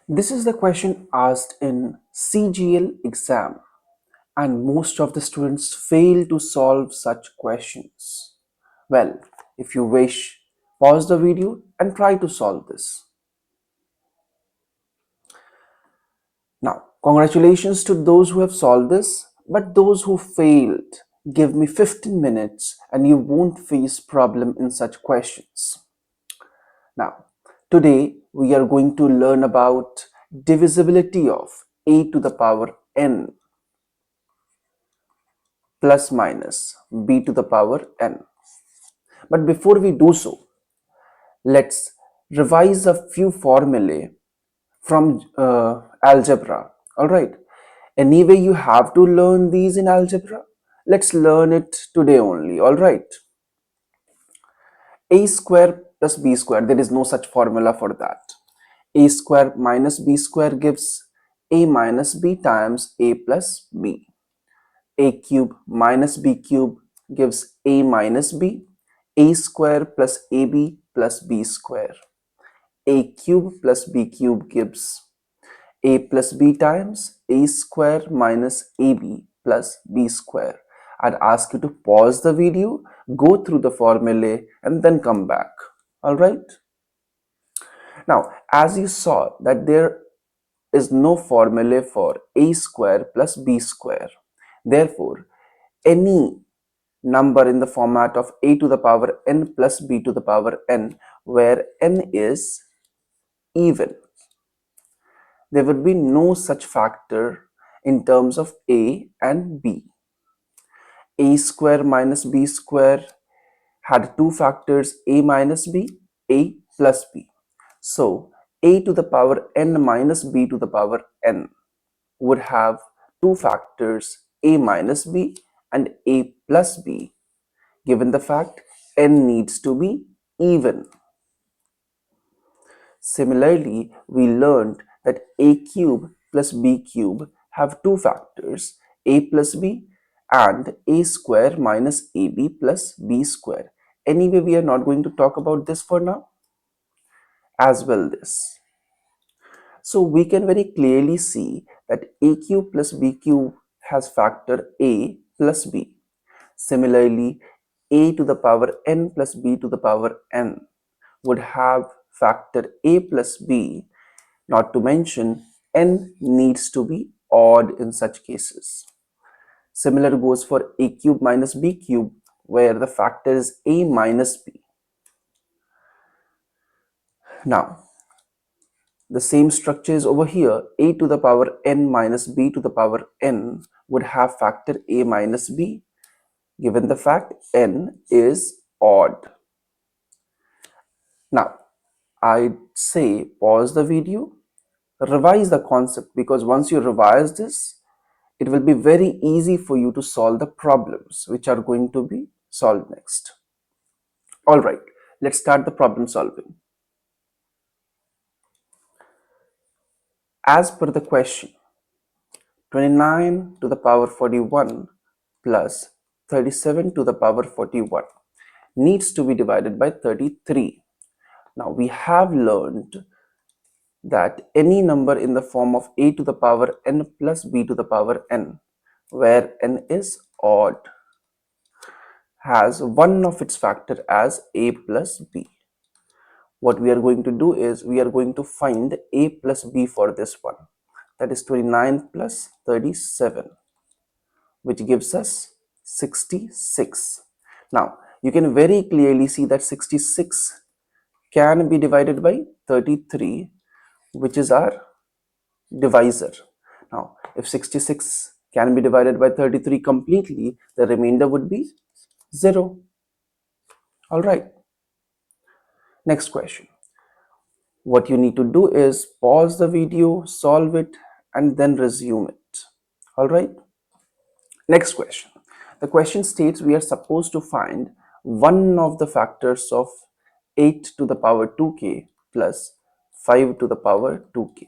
This is the question asked in CGL exam, and most of the students fail to solve such questions. Well, if you wish, pause the video and try to solve this. Now, congratulations to those who have solved this, but those who failed, give me 15 minutes and you won't face problem in such questions. Now, today we are going to learn about divisibility of a to the power n plus minus b to the power n. But before we do so, let's revise a few formulae from algebra. All right. Anyway, you have to learn these in algebra. Let's learn it today only. All right. A square plus b square. There is no such formula for that. A square minus b square gives a minus b times a plus b. A cube minus b cube gives a minus b. A square plus ab plus b square. A cube plus b cube gives a plus b times a square minus ab plus b square. I'd ask you to pause the video, go through the formulae and then come back. Alright? Now, as you saw that there is no formula for a square plus b square. Therefore, any number in the format of a to the power n plus b to the power n, where n is even, there would be no such factor in terms of a and b. A square minus b square had two factors, a minus b, a plus b. So a to the power n minus b to the power n would have two factors, a minus b and a plus b, given the fact n needs to be even. Similarly, we learned that a cube plus b cube have two factors, a plus b and a square minus ab plus b square. Anyway, we are not going to talk about this for now. As well this. So we can very clearly see that a cube plus b cube has factor a plus b. Similarly, a to the power n plus b to the power n would have factor a plus b, not to mention n needs to be odd in such cases. Similar goes for a cube minus b cube, where the factor is a minus b. Now, the same structure is over here. A to the power n minus b to the power n would have factor a minus b, given the fact n is odd. Now, I'd say pause the video, revise the concept, because once you revise this, it will be very easy for you to solve the problems which are going to be solved next. All right, let's start the problem solving. As per the question, 29 to the power 41 plus 37 to the power 41 needs to be divided by 33. Now we have learned that any number in the form of a to the power n plus b to the power n, where n is odd, has one of its factor as a plus b. What we are going to do is we are going to find a plus b for this one. That is 29 plus 37, which gives us 66. Now, you can very clearly see that 66 can be divided by 33, which is our divisor. Now, if 66 can be divided by 33 completely, the remainder would be 0. All right. Next question. What you need to do is pause the video, solve it, and then resume it. All right. Next question. The question states we are supposed to find one of the factors of 8 to the power 2k plus 5 to the power 2k,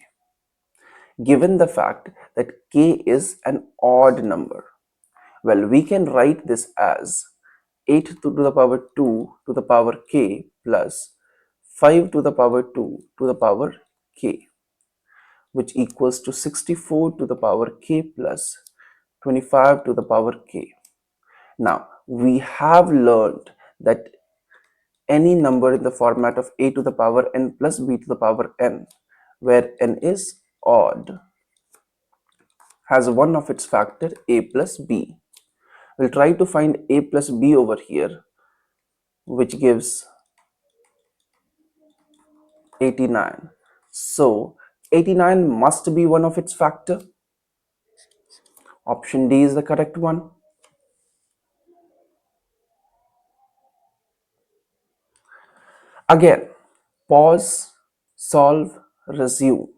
given the fact that k is an odd number. Well, we can write this as 8 to the power 2 to the power k plus 5 to the power 2 to the power k. which equals to 64 to the power k plus 25 to the power k. Now, we have learned that any number in the format of a to the power n plus b to the power n, where n is odd, has one of its factor a plus b. We'll try to find a plus b over here, which gives 89. So 89 must be one of its factor. Option D is the correct one. Again, pause, solve, resume.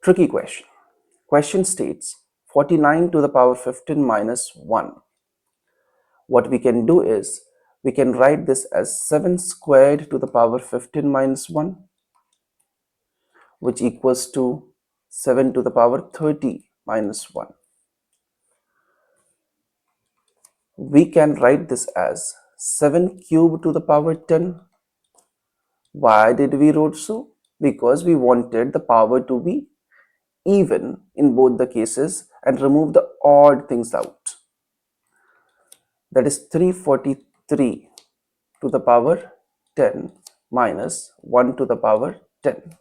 Tricky question. Question states 49 to the power 15 minus 1. What we can do is, we can write this as 7 squared to the power 15 minus 1, which equals to 7 to the power 30 minus 1. We can write this as 7 cubed to the power 10. Why did we wrote so? Because we wanted the power to be even in both the cases and remove the odd things out. That is 343 to the power 10 minus 1 to the power 10.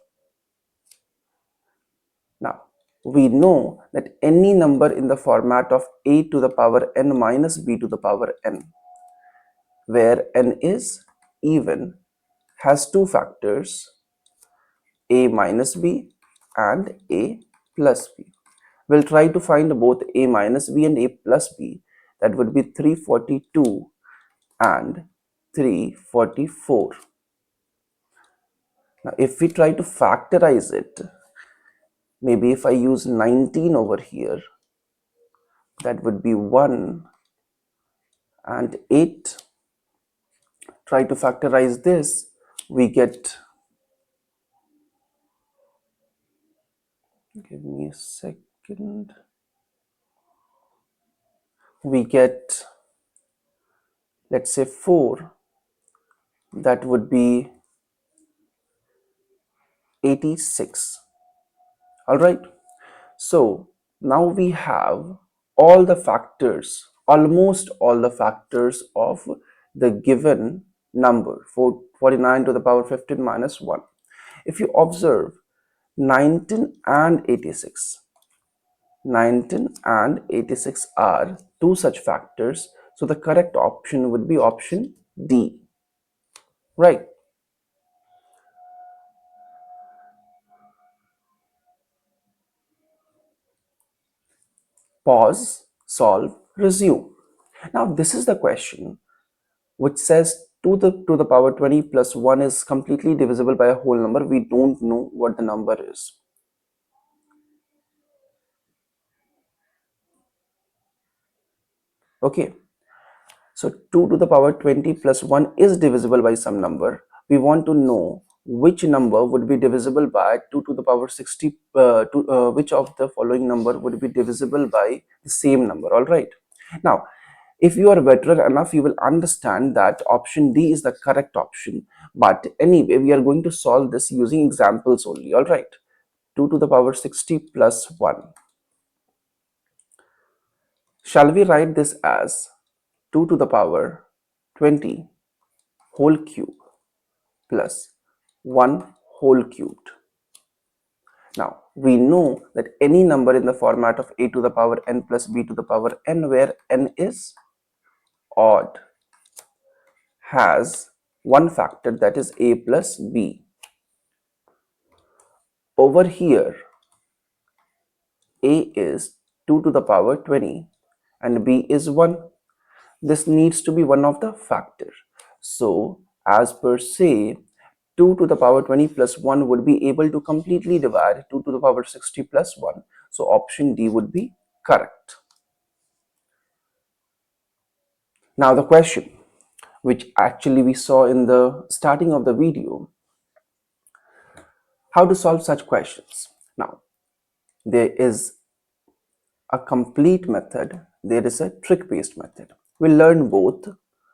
Now, we know that any number in the format of a to the power n minus b to the power n, where n is even, has two factors, a minus b and a plus b. We'll try to find both a minus b and a plus b. That would be 342 and 344. Now, if we try to factorize it, maybe if I use 19 over here, that would be 1 and 8. Try to factorize this, we get, give me a second, we get, let's say 4, that would be 86. All right, so now we have all the factors, almost all the factors of the given number, 49 to the power 15 minus 1. If you observe 19 and 86, 19 and 86 are two such factors, so the correct option would be option D, right? Pause, solve, resume. Now this is the question which says 2 to the power 20 plus 1 is completely divisible by a whole number. We don't know what the number is. Okay, so 2 to the power 20 plus 1 is divisible by some number. We want to know which number would be divisible by 2 to the power 60, which of the following number would be divisible by the same number. All right, now if you are veteran enough, you will understand that option D is the correct option. But anyway, we are going to solve this using examples only. All right, 2 to the power 60 plus 1. Shall we write this as 2 to the power 20 whole cube plus 1 whole cubed? Now, we know that any number in the format of a to the power n plus b to the power n, where n is odd, has one factor, that is a plus b. Over here, a is 2 to the power 20 and b is 1. This needs to be one of the factor. So, as per se, 2 to the power 20 plus 1 would be able to completely divide 2 to the power 60 plus 1. So, option D would be correct. Now, the question which actually we saw in the starting of the video, how to solve such questions. Now, there is a complete method, there is a trick based method. We'll learn both,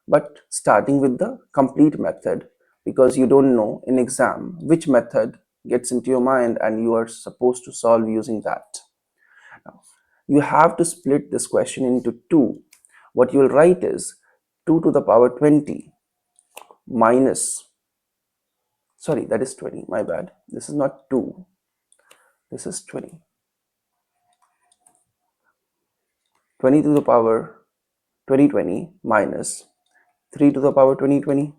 but starting with the complete method, because you don't know in exam which method gets into your mind and you are supposed to solve using that. Now, you have to split this question into two. What you will write is 2 to the power 20 minus, sorry, that is 20, my bad. This is not 2, this is 20. 20 to the power 2020 minus 3 to the power 2020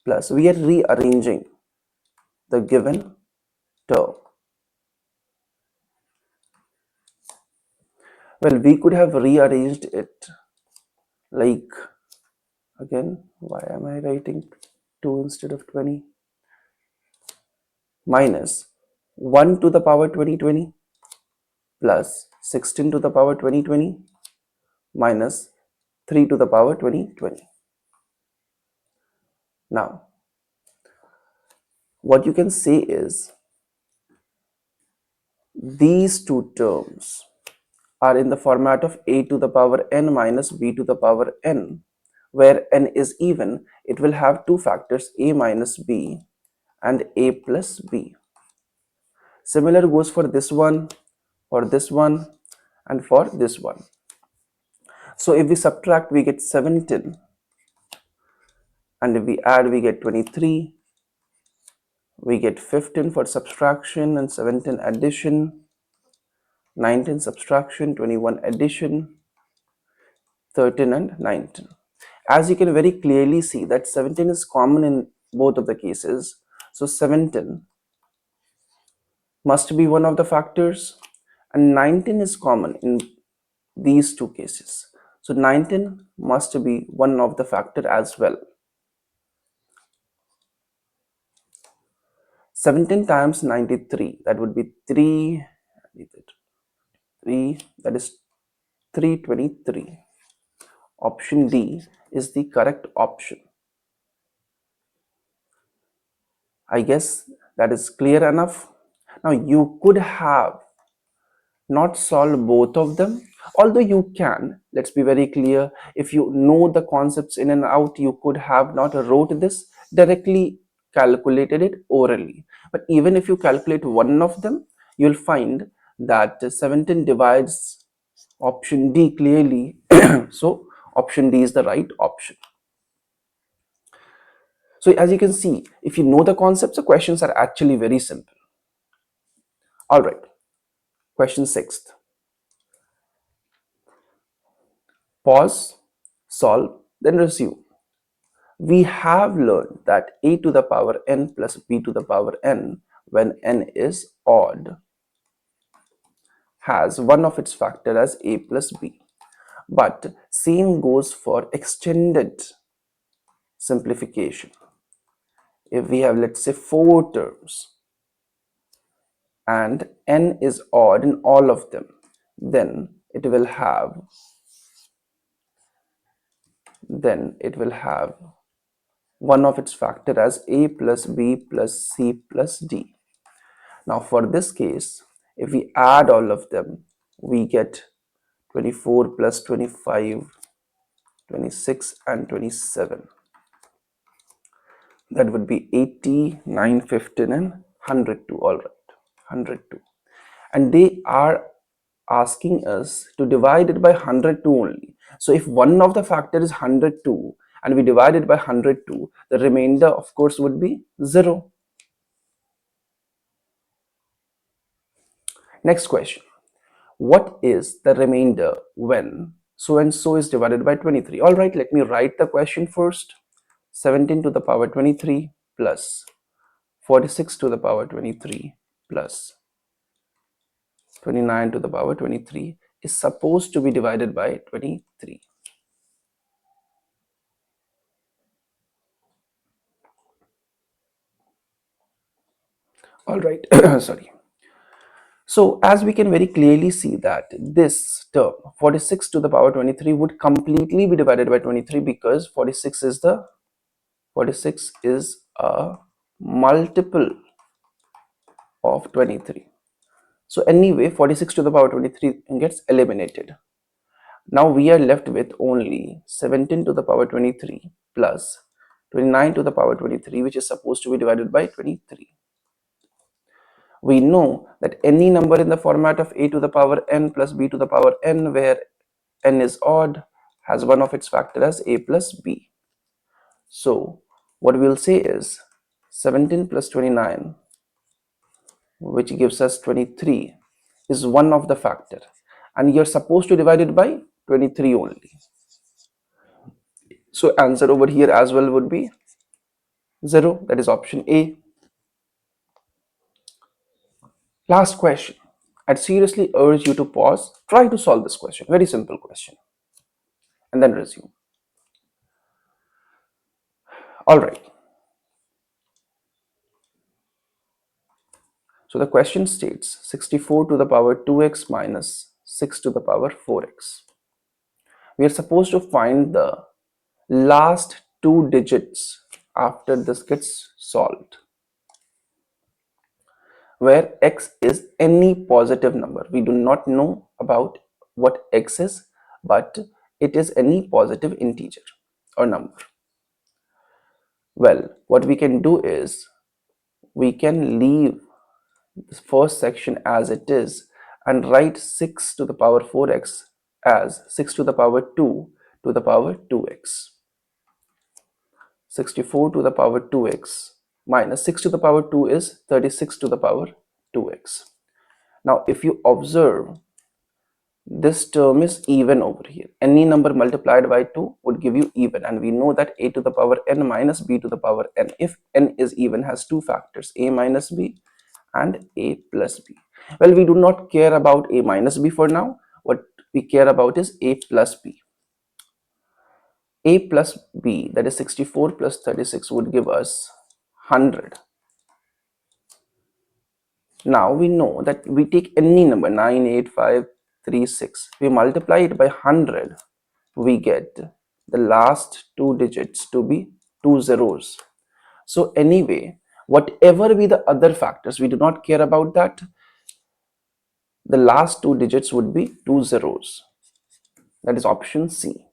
plus, we are rearranging the given term. Well, we could have rearranged it like, again, why am I writing 2 instead of 20? Minus 1 to the power 2020 plus 16 to the power 2020 minus 3 to the power 2020. Now, what you can say is these two terms are in the format of a to the power n minus b to the power n, where n is even. It will have two factors, a minus b and a plus b. Similar goes for this one, and for this one. So if we subtract, we get 17, and if we add, we get 23. We get 15 for subtraction and 17 addition, 19 subtraction, 21 addition, 13 and 19. As you can very clearly see that 17 is common in both of the cases. So 17 must be one of the factors, and 19 is common in these two cases. So 19 must be one of the factor as well. 17 times 93, that would be 3, that is 323. Option D is the correct option. I guess that is clear enough. Now you could have not solve both of them, although you can. Let's be very clear, if you know the concepts in and out, you could have not wrote this directly, calculated it orally. But even if you calculate one of them, you'll find that 17 divides option D clearly. So option D is the right option. So as you can see, if you know the concepts, the questions are actually very simple. All right, question 6th. Pause, solve, then resume. We have learned that a to the power n plus b to the power n, when n is odd, has one of its factor as a plus b. But same goes for extended simplification. If we have, let's say, 4 terms and n is odd in all of them, then it will have one of its factor as a plus b plus c plus d. Now for this case, if we add all of them, we get 24 plus 25, 26 and 27. That would be 80, 9, 15 and 102. All right, 102. And they are asking us to divide it by 102 only. So if one of the factor is 102 and we divide it by 102, the remainder of course would be 0. Next question. What is the remainder when so and so is divided by 23? All right, let me write the question first. 17 to the power 23 plus 46 to the power 23 plus 29 to the power 23 is supposed to be divided by 23. All right, sorry. So as we can very clearly see that this term 46 to the power 23 would completely be divided by 23, because 46 is a multiple of 23. So anyway, 46 to the power 23 gets eliminated. Now we are left with only 17 to the power 23 plus 29 to the power 23, which is supposed to be divided by 23. We know that any number in the format of a to the power n plus b to the power n, where n is odd, has one of its factor as a plus b. So what we'll say is 17 plus 29, which gives us 23, is one of the factor, and you're supposed to divide it by 23 only. So answer over here as well would be 0. That is option A. Last question. I'd seriously urge you to pause, try to solve this question. Very simple question. And then resume. Alright. So the question states 64 to the power 2x minus 6 to the power 4x. We are supposed to find the last two digits after this gets solved, where x is any positive number. We do not know about what x is, but it is any positive integer or number. Well, what we can do is we can leave this first section as it is and write 6 to the power 4x as 6 to the power 2 to the power 2x. 64 to the power 2x minus 6 to the power 2 is 36 to the power 2x. Now if you observe, this term is even over here. Any number multiplied by 2 would give you even, and we know that a to the power n minus b to the power n, if n is even, has two factors, a minus b and a plus b. Well, we do not care about a minus b for now. What we care about is a plus b. A plus b, that is 64 plus 36, would give us 100. Now we know that we take any number 9, 8, 5, 3, 6, we multiply it by 100, we get the last two digits to be two zeros. So anyway, whatever be the other factors, we do not care about that. The last two digits would be two zeros. That is option C.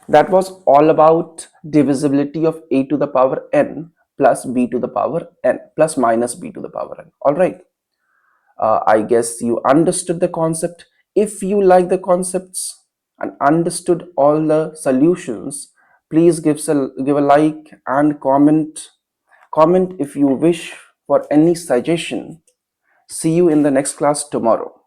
That was all about divisibility of a to the power n plus b to the power n plus minus b to the power n. All right. I guess you understood the concept. If you like the concepts and understood all the solutions, please give a like and comment. Comment if you wish for any suggestion. See you in the next class tomorrow.